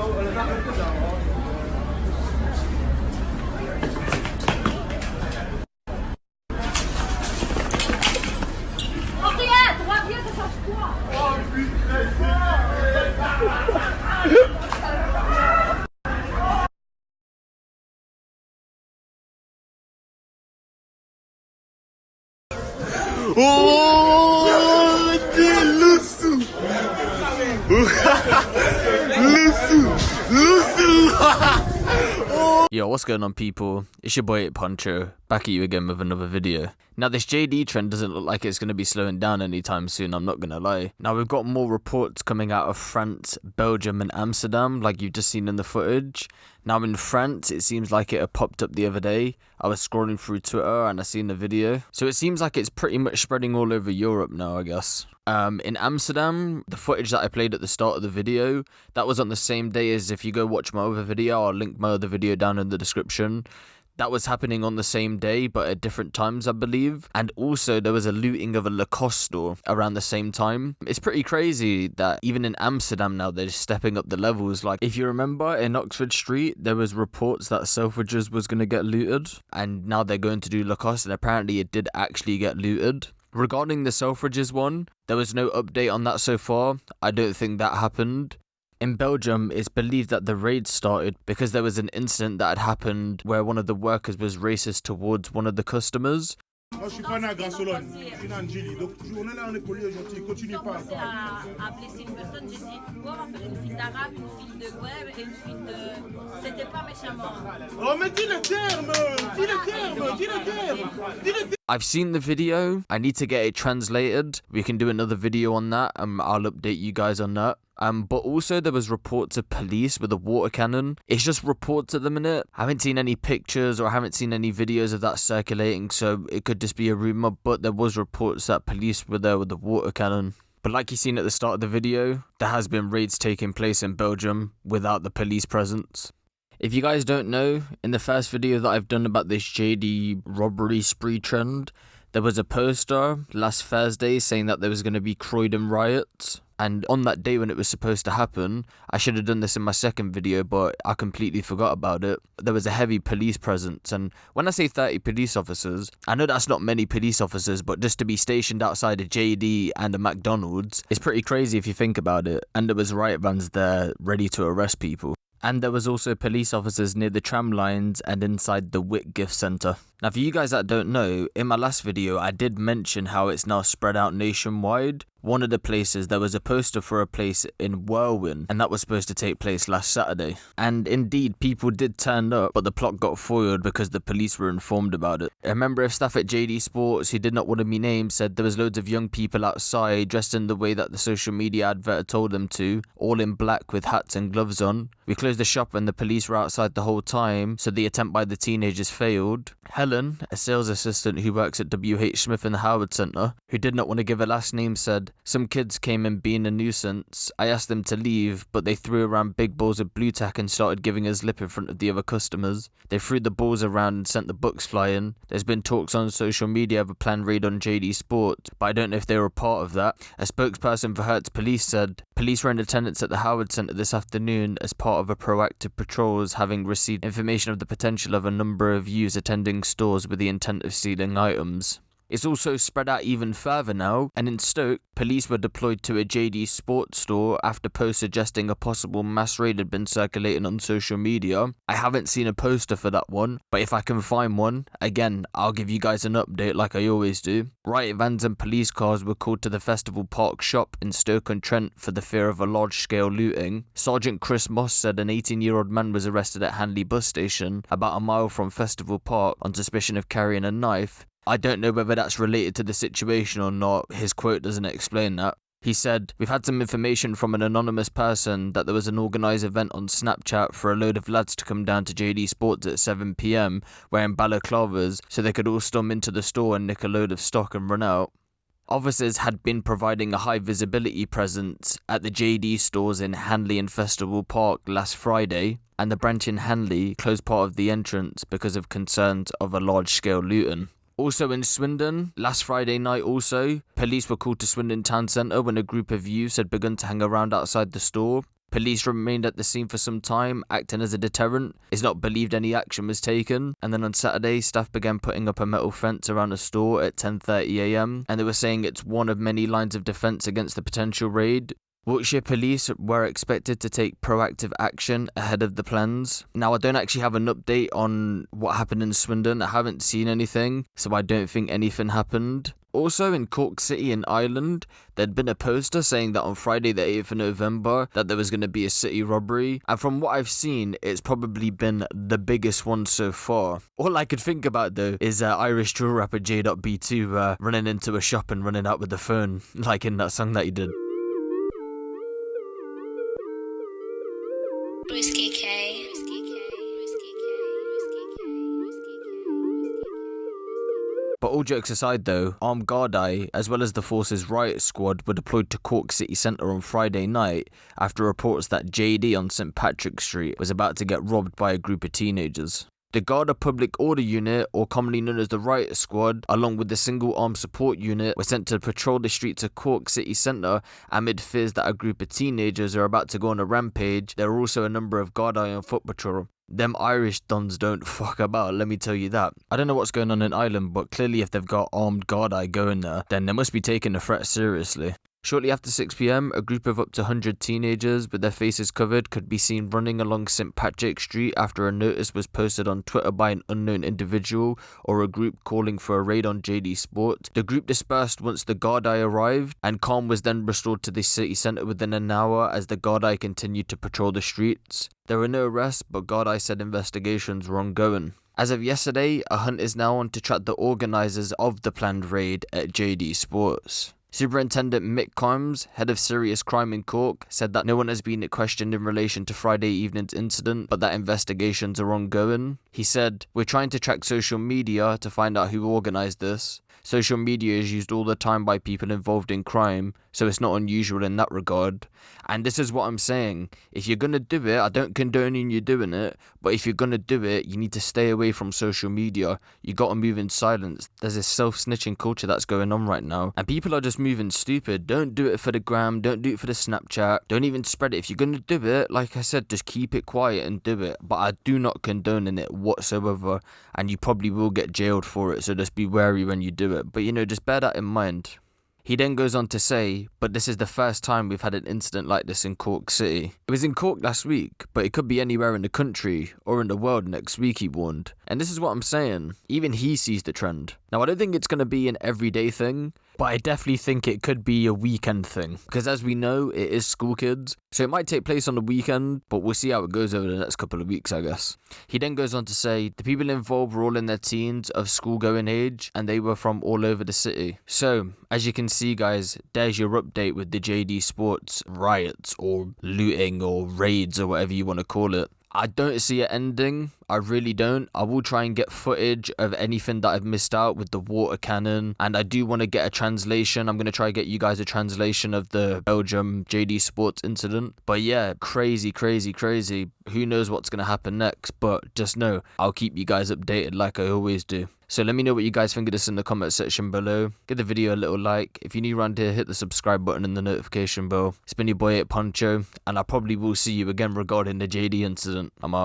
Oh, listen. Yo, what's going on, people? It's your boy Poncho, back at you again with another video. Now, this JD trend doesn't look like it's going to be slowing down anytime soon, I'm not going to lie. Now, we've got more reports coming out of France, Belgium and Amsterdam, like you've just seen in the footage. Now, in France, it seems like it had popped up the other day. I was scrolling through Twitter and I seen the video. So it seems like it's pretty much spreading all over Europe now, I guess. In Amsterdam, the footage that I played at the start of the video, that was on the same day as if you go watch my other video. I'll link my other video down in the description. That was happening on the same day, but at different times, I believe. And also, there was a looting of a Lacoste store around the same time. It's pretty crazy that even in Amsterdam now, they're stepping up the levels. Like, if you remember, in Oxford Street, there was reports that Selfridges was going to get looted. And now they're going to do Lacoste, and apparently it did actually get looted. Regarding the Selfridges one, there was no update on that so far. I don't think that happened. In Belgium, it's believed that the raid started because there was an incident that had happened where one of the workers was racist towards one of the customers. Moi, je suis pas né à Grassolone, je suis né en Gilly. Donc, on est là, on est poli aujourd'hui, continue pas. À blesser une personne, j'ai dit, ouais, en fait, une fille d'arabe, une fille de Gueb et une fille de. C'était pas méchamment. Oh, mais dis le terme! Dis le terme! Dis le terme! Dis le terme! I've seen the video. I need to get it translated. We can do another video on that. I'll update you guys on that. But also there was reports of police with a water cannon. It's just reports at the minute. I haven't seen any pictures or I haven't seen any videos of that circulating, so it could just be a rumor, but there was reports that police were there with a water cannon. But like you seen at the start of the video, there has been raids taking place in Belgium without the police presence. If you guys don't know, in the first video that I've done about this JD robbery spree trend, there was a poster last Thursday saying that there was going to be Croydon riots. And on that day when it was supposed to happen, I should have done this in my second video, but I completely forgot about it. There was a heavy police presence, and when I say 30 police officers, I know that's not many police officers, but just to be stationed outside a JD and a McDonald's is pretty crazy if you think about it. And there was riot vans there ready to arrest people. And there was also police officers near the tram lines and inside the Wick Gift Centre. Now, for you guys that don't know, in my last video, I did mention how it's now spread out nationwide. One of the places, there was a poster for a place in Whirlwind, and that was supposed to take place last Saturday. And indeed, people did turn up, but the plot got foiled because the police were informed about it. A member of staff at JD Sports, who did not want to be named, said there was loads of young people outside dressed in the way that the social media advert told them to, all in black with hats and gloves on. We closed the shop and the police were outside the whole time, so the attempt by the teenagers failed. Helen, a sales assistant who works at WH Smith in the Howard Centre, who did not want to give her last name, said, "Some kids came in being a nuisance. I asked them to leave, but they threw around big balls of blue tack and started giving us lip in front of the other customers. They threw the balls around and sent the books flying. There's been talks on social media of a planned raid on JD Sports, but I don't know if they were a part of that." A spokesperson for Hertz Police said, "Police were in attendance at the Howard Centre this afternoon as part of a proactive patrols, having received information of the potential of a number of youths attending stores with the intent of stealing items." It's also spread out even further now, and in Stoke, police were deployed to a JD Sports store after posts suggesting a possible mass raid had been circulating on social media. I haven't seen a poster for that one, but if I can find one, again, I'll give you guys an update like I always do. Riot vans and police cars were called to the Festival Park shop in Stoke-On-Trent for the fear of a large-scale looting. Sergeant Chris Moss said an 18-year-old man was arrested at Hanley bus station, about a mile from Festival Park, on suspicion of carrying a knife. I don't know whether that's related to the situation or not. His quote doesn't explain that. He said, "We've had some information from an anonymous person that there was an organised event on Snapchat for a load of lads to come down to JD Sports at 7 PM wearing balaclavas so they could all storm into the store and nick a load of stock and run out." Officers had been providing a high visibility presence at the JD stores in Hanley and Festival Park last Friday, and the branch in Hanley closed part of the entrance because of concerns of a large-scale looting. Also in Swindon, last Friday night police were called to Swindon Town Centre when a group of youths had begun to hang around outside the store. Police remained at the scene for some time, acting as a deterrent. It's not believed any action was taken. And then on Saturday, staff began putting up a metal fence around a store at 10:30 AM, and they were saying it's one of many lines of defence against the potential raid. Wiltshire police were expected to take proactive action ahead of the plans. Now, I don't actually have an update on what happened in Swindon. I haven't seen anything, so I don't think anything happened. Also, in Cork City in Ireland, there'd been a poster saying that on Friday the 8th of November that there was going to be a city robbery, and from what I've seen, it's probably been the biggest one so far. All I could think about though is Irish drill rapper JD running into a shop and running out with the phone, like in that song that he did. Whiskey K. But all jokes aside though, armed gardaí, as well as the force's riot squad, were deployed to Cork City Centre on Friday night after reports that JD on St Patrick Street was about to get robbed by a group of teenagers. The Garda Public Order Unit, or commonly known as the Riot Squad, along with the Single Armed Support Unit, were sent to patrol the streets of Cork City Centre amid fears that a group of teenagers are about to go on a rampage. There are also a number of gardaí on foot patrol. Them Irish dons don't fuck about, let me tell you that. I don't know what's going on in Ireland, but clearly if they've got armed gardaí going there, then they must be taking the threat seriously. Shortly after 6 PM, a group of up to 100 teenagers with their faces covered could be seen running along St Patrick Street after a notice was posted on Twitter by an unknown individual or a group calling for a raid on JD Sports. The group dispersed once the gardaí arrived, and calm was then restored to the city centre within an hour as the gardaí continued to patrol the streets. There were no arrests, but gardaí said investigations were ongoing. As of yesterday, a hunt is now on to track the organisers of the planned raid at JD Sports. Superintendent Mick Combs, head of serious crime in Cork, said that no one has been questioned in relation to Friday evening's incident, but that investigations are ongoing. He said, "We're trying to track social media to find out who organised this. Social media is used all the time by people involved in crime, so it's not unusual in that regard." And this is what I'm saying. If you're going to do it, I don't condone you doing it, but if you're going to do it, you need to stay away from social media. You got to move in silence. There's this self-snitching culture that's going on right now, and people are just moving stupid. Don't do it for the gram, don't do it for the Snapchat, don't even spread it. If you're going to do it, like I said, just keep it quiet and do it. But I do not condone it whatsoever, and you probably will get jailed for it, so just be wary when you do it. But just bear that in mind. He then goes on to say, but this is the first time we've had an incident like this in Cork City. It was in Cork last week, but it could be anywhere in the country or in the world next week, he warned. And this is what I'm saying. Even he sees the trend. Now, I don't think it's going to be an everyday thing, but I definitely think it could be a weekend thing. Because as we know, it is school kids, so it might take place on the weekend, but we'll see how it goes over the next couple of weeks, I guess. He then goes on to say, the people involved were all in their teens of school-going age, and they were from all over the city. So, as you can see, guys, there's your update with the JD Sports riots, or looting, or raids, or whatever you want to call it. I don't see it ending. I really don't. I will try and get footage of anything that I've missed out with the water cannon, and I do want to get a translation. I'm going to try and get you guys a translation of the Belgium JD Sports incident. But yeah, crazy. Who knows what's going to happen next, but just know I'll keep you guys updated like I always do. So let me know what you guys think of this in the comment section below. Give the video a little like. If you're new around here, hit the subscribe button and the notification bell. It's been your boy Poncho, and I probably will see you again regarding the JD incident. I'm out.